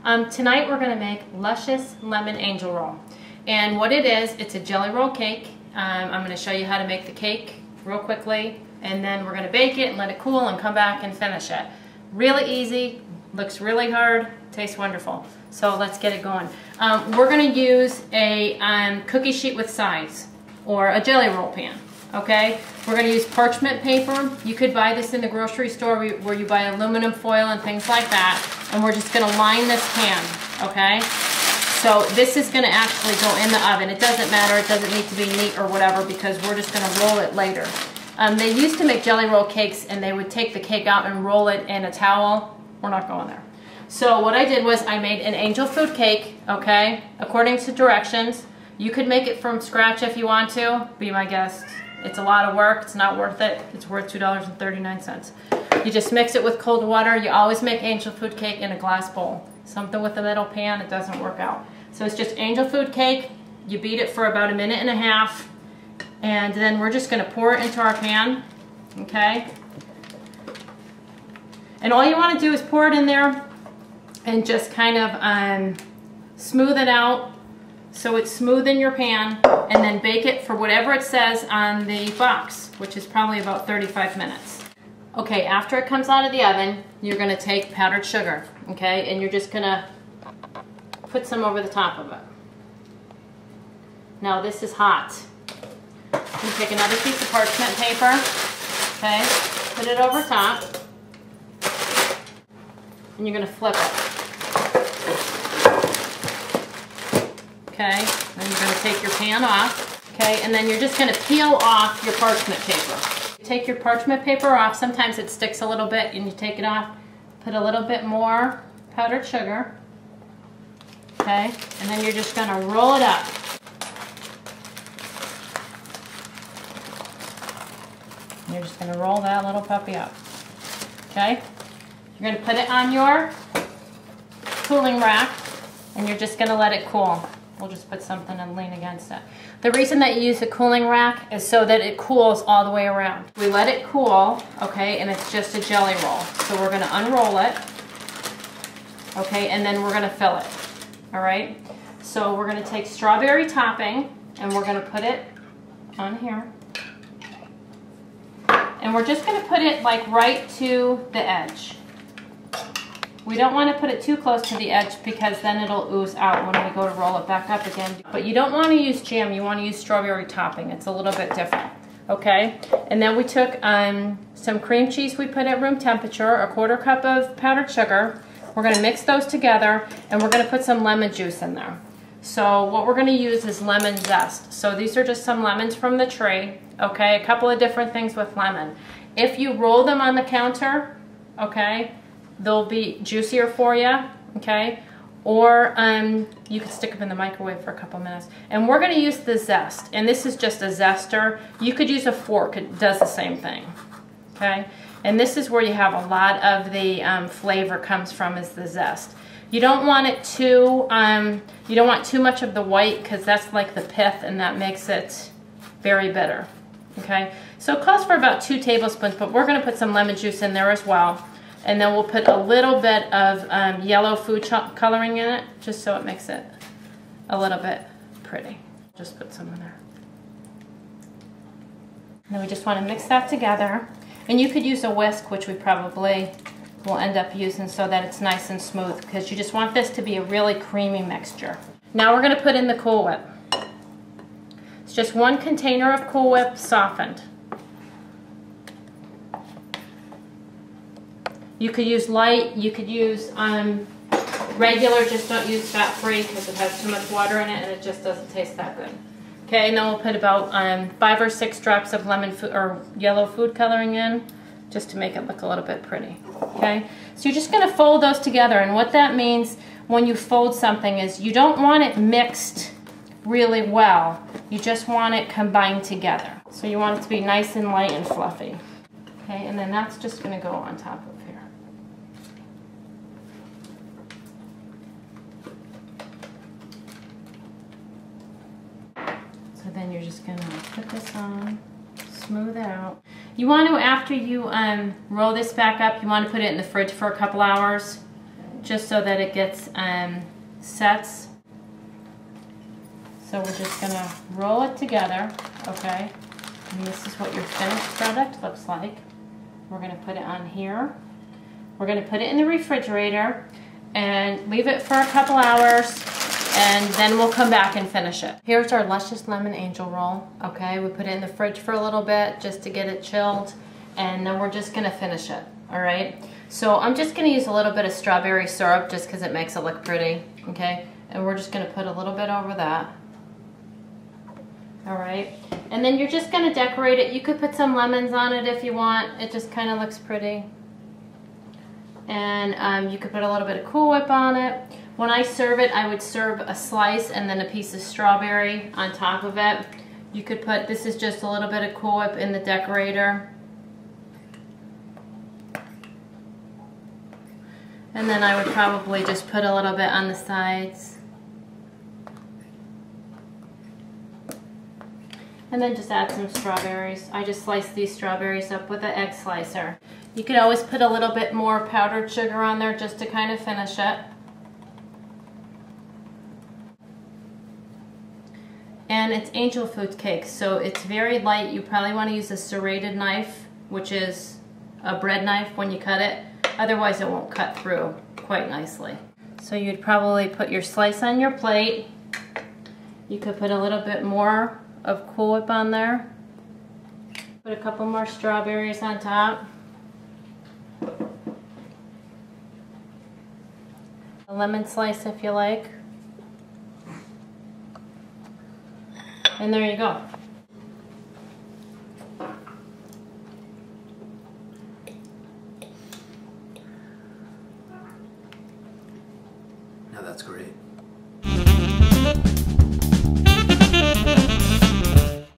Tonight we're going to make luscious lemon angel roll. And what it is, it's a jelly roll cake. I'm going to show you how to make the cake real quickly, and then we're going to bake it and let it cool and come back and finish it. Really easy, looks really hard, tastes wonderful. So let's get it going. We're going to use a cookie sheet with sides, or a jelly roll pan. Okay, we're going to use parchment paper. You could buy this in the grocery store where you buy aluminum foil and things like that. And we're just going to line this pan, okay? So this is going to actually go in the oven. It doesn't matter, it doesn't need to be neat or whatever, because we're just going to roll it later. They used to make jelly roll cakes and they would take the cake out and roll it in a towel. We're not going there. So what I did was I made an angel food cake, okay, according to directions. You could make it from scratch if you want to, be my guest. It's a lot of work, it's not worth it. It's worth $2.39. You just mix it with cold water. You always make angel food cake in a glass bowl. Something with a metal pan, it doesn't work out. So it's just angel food cake. You beat it for about 1.5 minutes, and then we're just gonna pour it into our pan, okay? And all you wanna do is pour it in there and just kind of smooth it out so it's smooth in your pan, and then bake it for whatever it says on the box, which is probably about 35 minutes. Okay, after it comes out of the oven, you're gonna take powdered sugar, okay? And you're just gonna put some over the top of it. Now this is hot. You take another piece of parchment paper, okay? Put it over top, and you're gonna flip it. Okay, then you're going to take your pan off, okay, and then you're just going to peel off your parchment paper. Take your parchment paper off. Sometimes it sticks a little bit and you take it off. Put a little bit more powdered sugar, okay, and then you're just going to roll it up. And you're just going to roll that little puppy up, okay. You're going to put it on your cooling rack and you're just going to let it cool. We'll just put something and lean against it. The reason that you use a cooling rack is so that it cools all the way around. We let it cool, okay, and it's just a jelly roll. So we're going to unroll it, okay, and then we're going to fill it, all right? So we're going to take strawberry topping and we're going to put it on here. And we're just going to put it like right to the edge. We don't want to put it too close to the edge because then it'll ooze out when we go to roll it back up again. But you don't want to use jam, you want to use strawberry topping. It's a little bit different, okay? And then we took some cream cheese we put at room temperature, a 1/4 cup of powdered sugar. We're going to mix those together and we're going to put some lemon juice in there. So what we're going to use is lemon zest. So these are just some lemons from the tree, okay? A couple of different things with lemon. If you roll them on the counter, okay, they'll be juicier for you, okay? Or you can stick them in the microwave for a couple minutes. And we're gonna use the zest, and this is just a zester. You could use a fork, it does the same thing, okay? And this is where you have a lot of the flavor comes from, is the zest. You don't want it too, you don't want too much of the white, because that's like the pith and that makes it very bitter, okay? So it calls for about 2 tablespoons, but we're gonna put some lemon juice in there as well. And then we'll put a little bit of yellow food coloring in it, just so it makes it a little bit pretty. Just put some in there. And then we just want to mix that together. And you could use a whisk, which we probably will end up using so that it's nice and smooth, because you just want this to be a really creamy mixture. Now we're going to put in the Cool Whip. It's just 1 container of Cool Whip softened. You could use light, you could use regular, just don't use fat-free because it has too much water in it and it just doesn't taste that good. Okay, and then we'll put about 5 or 6 drops of lemon food or yellow food coloring in, just to make it look a little bit pretty. Okay, so you're just going to fold those together, and what that means when you fold something is you don't want it mixed really well, you just want it combined together. So you want it to be nice and light and fluffy. Okay, and then that's just going to go on top of here. So then you're just going to put this on, smooth it out. You want to, after you roll this back up, you want to put it in the fridge for a couple hours. just so that it gets sets. So we're just gonna roll it together, okay? And this is what your finished product looks like. We're gonna put it on here. We're gonna put it in the refrigerator and leave it for a couple hours, and then we'll come back and finish it. Here's our luscious lemon angel roll, okay? We put it in the fridge for a little bit just to get it chilled, and then we're just gonna finish it, all right? So I'm just gonna use a little bit of strawberry syrup just because it makes it look pretty, okay? And we're just gonna put a little bit over that. All right, and then you're just gonna decorate it. You could put some lemons on it if you want. It just kind of looks pretty. And you could put a little bit of Cool Whip on it. When I serve it, I would serve a slice and then a piece of strawberry on top of it. You could put, this is just a little bit of Cool Whip in the decorator. And then I would probably just put a little bit on the sides. And then just add some strawberries. I just sliced these strawberries up with an egg slicer. You could always put a little bit more powdered sugar on there just to kind of finish it. And it's angel food cake, so it's very light. You probably want to use a serrated knife, which is a bread knife when you cut it. Otherwise it won't cut through quite nicely. So you'd probably put your slice on your plate. You could put a little bit more of Cool Whip on there. Put a couple more strawberries on top. A lemon slice if you like. And there you go. Now that's great.